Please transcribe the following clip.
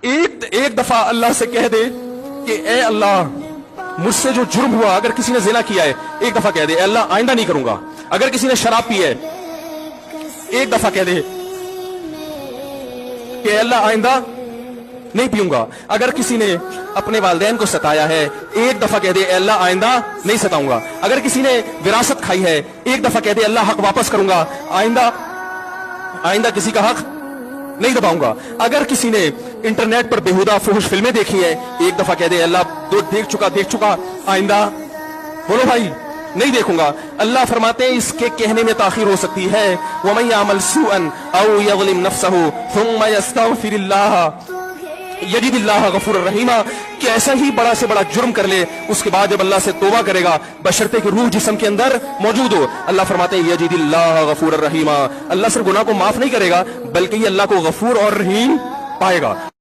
एक दफा अल्लाह से कह दे कि ए अल्लाह मुझसे जो जुर्म हुआ, अगर किसी ने जिना किया है एक दफा कह दे अल्लाह आइंदा नहीं करूंगा। अगर किसी ने शराब पी है एक दफा कह दे कि अल्लाह आइंदा नहीं पीऊंगा। अगर किसी ने अपने वालिदैन को सताया है एक दफा कह दे अल्लाह आइंदा नहीं सताऊंगा। अगर किसी ने विरासत खाई है एक दफा कह दे अल्लाह हक वापस करूंगा, आइंदा किसी का हक नहीं दबाऊंगा। अगर किसी ने इंटरनेट पर बेहुदा फुहुश फिल्में देखी है एक दफा कह दे अल्लाह तो देख चुका, आइंदा बोलो भाई नहीं देखूंगा। अल्लाह फरमाते हैं इसके कहने में ताखीर हो सकती है। वमन यामल सूअन औ यज़लिम नफ्सहु थुम्मा यस्तगफिरिल्लाह यजिदिल्लाह गफूर रहीमा, कि ऐसा ही बड़ा से बड़ा जुर्म कर ले उसके बाद जब अल्लाह से तौबा करेगा बशर्ते कि रूह जिस्म के अंदर मौजूद हो, अल्लाह फरमाते हैं यजिदिल्लाह गफूर रहीमा, अल्लाह सिर्फ गुनाह को माफ नहीं करेगा बल्कि ये अल्लाह को गफूर और रहीम पाएगा।